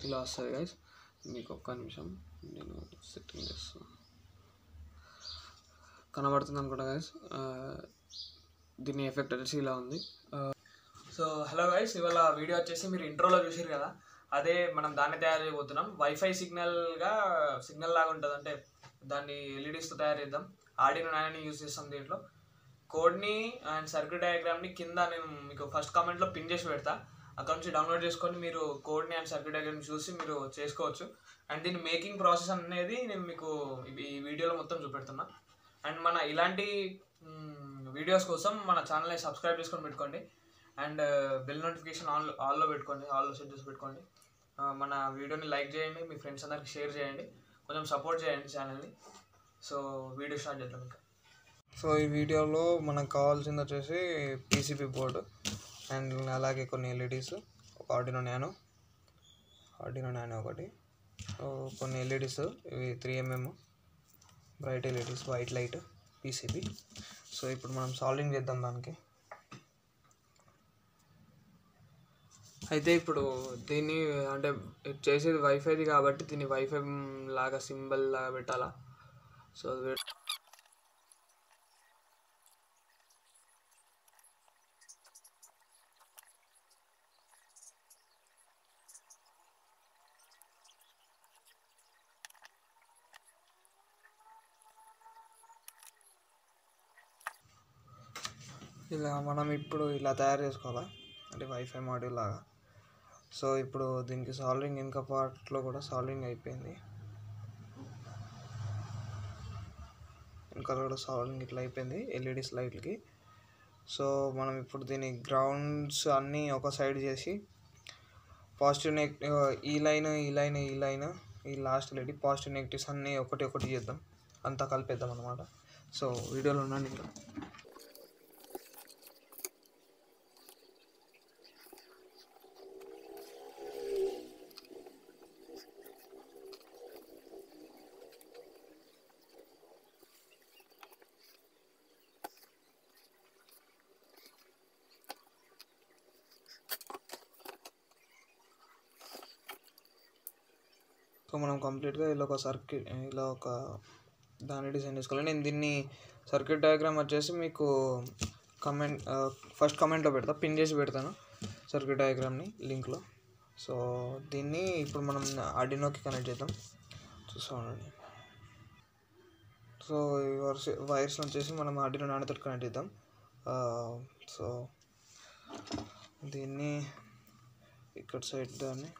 ఇలా వస్తుంది గైస్. మీకు ఒక్క నిమిషం నేను సెట్టింగ్ చేస్తాను, కనబడుతుంది అనుకుంటా గైస్. దీని ఎఫెక్ట్ వచ్చేసి ఇలా ఉంది. సో హలో గైస్, ఇవాళ వీడియో వచ్చేసి మీరు ఇంట్రోలో చూసారు కదా, అదే మనం దాన్ని తయారు చేయబోతున్నాం. వైఫై సిగ్నల్ లాగా ఉంటుంది, అంటే దాన్ని ఎల్ఈడీస్తో తయారు చేద్దాం. ఆర్డినో నానోని యూజ్ చేస్తాం దీంట్లో. కోడ్ని అండ్ సర్క్యూట్ డయాగ్రామ్ని కింద నేను మీకు ఫస్ట్ కామెంట్లో పిన్ చేసి పెడతా, అక్కడ నుంచి డౌన్లోడ్ చేసుకొని మీరు కోడ్ని అండ్ సర్క్యూట్ డయాగ్రామ్ని చూసి మీరు చేసుకోవచ్చు. అండ్ దీని మేకింగ్ ప్రాసెస్ అనేది నేను మీకు ఈ వీడియోలో మొత్తం చూపెడుతున్నా. అండ్ మన ఇలాంటి వీడియోస్ కోసం మన ఛానల్ని సబ్స్క్రైబ్ చేసుకొని పెట్టుకోండి. అండ్ బెల్ నోటిఫికేషన్ ఆల్లో పెట్టుకోండి, ఆల్లో సెట్ చేసి పెట్టుకోండి. మన వీడియోని లైక్ చేయండి, మీ ఫ్రెండ్స్ అందరికి షేర్ చేయండి, కొంచెం సపోర్ట్ చేయండి ఛానల్ని. సో వీడియో స్టార్ట్ చేద్దాం ఇంకా. సో ఈ వీడియోలో మనకు కావాల్సింది వచ్చేసి పీసీబీ బోర్డు అండ్ అలాగే కొన్ని ఎల్ఈడీస్, ఒక ఆర్డినో నానో ఒకటి, కొన్ని ఎల్ఈడీస్, ఇవి 3mm bright LEDs, white light, PCB. So ఇప్పుడు మనం సాల్వింగ్ చేద్దాం దానికి. అయితే ఇప్పుడు దీన్ని అంటే చేసేది వైఫైది కాబట్టి దీన్ని వైఫై లాగా సింబల్ లాగా పెట్టాలా. సో ఇలా మనం ఇప్పుడు ఇలా తయారు చేసుకోవాలా, అంటే వైఫై మాడ్యూల్ లాగా. సో ఇప్పుడు దీనికి సాల్వింగ్ ఇంకా పార్ట్లో కూడా సాల్వింగ్ అయిపోయింది, ఇంకా కూడా సాల్వింగ్ ఇట్లా అయిపోయింది ఎల్ఈడీస్ లైట్లకి. సో మనం ఇప్పుడు దీని గ్రౌండ్స్ అన్నీ ఒక సైడ్ చేసి పాజిటివ్ నెగిటివ్, ఈ లైన్ ఈ లాస్ట్ ఎల్ఈడి పాజిటివ్ నెగిటివ్స్ అన్నీ ఒకటి చేద్దాం, అంతా కలిపేద్దాం అన్నమాట. సో వీడియోలో ఉన్నాను ఇంకా. సో మనం కంప్లీట్గా ఇలా ఒక దాన్ని డిజైన్ చేసుకోవాలి. నేను దీన్ని సర్క్యూట్ డయాగ్రామ్ వచ్చేసి మీకు ఫస్ట్ కమెంట్లో పెడతా, పిన్ చేసి పెడతాను సర్క్యూట్ డయాగ్రామ్ని లింక్లో. సో దీన్ని ఇప్పుడు మనం ఆర్డినోకి కనెక్ట్ చేద్దాం, చూస్తామండి. సో ఈ వైర్స్ వచ్చేసి మనం ఆర్డినో నానోతో కనెక్ట్ చేద్దాం. సో దీన్ని ఇక్కడ సైడ్ దాన్ని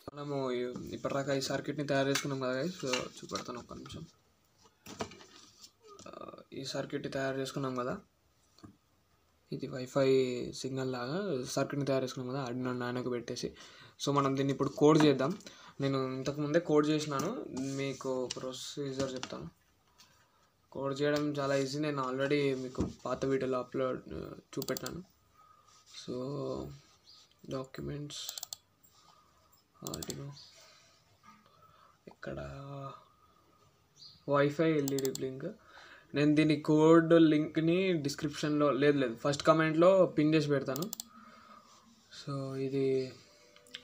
మనము ఇప్పటిదాకా ఈ సర్క్యూట్ని తయారు చేసుకున్నాం కదా గైస్. సో చూపెడతాను ఒక్క నిమిషం. ఈ సర్క్యూట్ని తయారు చేసుకున్నాం కదా, ఇది వైఫై సిగ్నల్ లాగా సర్క్యూట్ని తయారు చేసుకున్నాం కదా ఆర్డినో నానోకి పెట్టేసి. సో మనం దీన్ని ఇప్పుడు కోడ్ చేద్దాం. నేను ఇంతకుముందే కోడ్ చేసినాను, మీకు ప్రొసీజర్ చెప్తాను. కోడ్ చేయడం చాలా ఈజీ, నేను ఆల్రెడీ మీకు పాత వీడియోలో చూపెట్టాను. సో డాక్యుమెంట్స్, ఆర్డినో, ఇక్కడ వైఫై ఎల్ఈడి లింక్. నేను దీని కోడ్ లింక్ని డిస్క్రిప్షన్లో లేదు ఫస్ట్ కామెంట్లో పిన్ చేసి పెడతాను. సో ఇది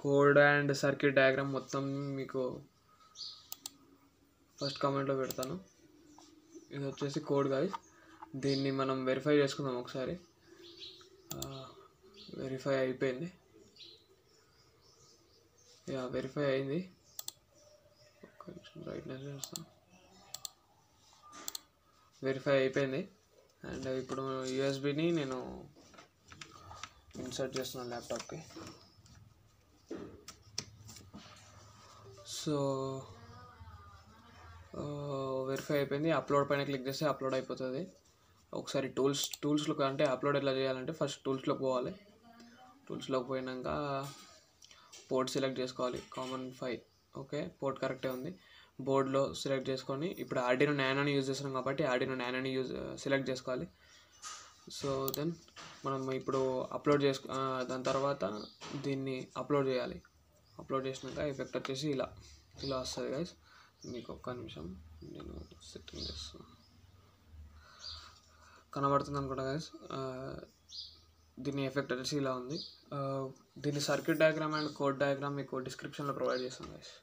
కోడ్ అండ్ సర్క్యూట్ డయాగ్రామ్ మొత్తం మీకు ఫస్ట్ కామెంట్లో పెడతాను. ఇది వచ్చేసి కోడ్ గైస్. దీన్ని మనం వెరిఫై చేసుకుందాం ఒకసారి. వెరిఫై అయిపోయింది, వెరిఫై అయింది. ఒక్క నిమిషం బ్రైట్నెస్ చేస్తాం. వెరిఫై అయిపోయింది. అండ్ ఇప్పుడు యూఎస్బిని నేను ఇన్సర్ట్ చేస్తున్నాను ల్యాప్టాప్కి. సో వెరిఫై అయిపోయింది. అప్లోడ్ పైన క్లిక్ చేస్తే అప్లోడ్ అయిపోతుంది. ఒకసారి టూల్స్లోకి అంటే అప్లోడ్ ఎలా చేయాలంటే ఫస్ట్ టూల్స్లోకి పోవాలి. టూల్స్లోకి పోయినాక పోర్ట్ సెలెక్ట్ చేసుకోవాలి, కామన్ 5. ఓకే, పోర్ట్ కరెక్టే ఉంది. బోర్డ్లో సెలెక్ట్ చేసుకొని ఇప్పుడు ఆర్డినో నానోని యూజ్ చేస్తున్నాం కాబట్టి ఆర్డినో నానోని సెలెక్ట్ చేసుకోవాలి. సో దెన్ మనం ఇప్పుడు దాని తర్వాత దీన్ని అప్లోడ్ చేయాలి. అప్లోడ్ చేసినాక ఎఫెక్ట్ వచ్చేసి ఇలా వస్తుంది గైస్. మీకు ఒక్క నిమిషం నేను సెట్టింగ్ చేస్తాను, కనబడుతుంది అనుకుంటా గైస్. దీని ఎఫెక్ట్ వచ్చేసి ఇలా ఉంది. దీని circuit diagram and code diagram మీకు డిస్క్రిప్షన్లో ప్రొవైడ్ చేస్తాను గైస్.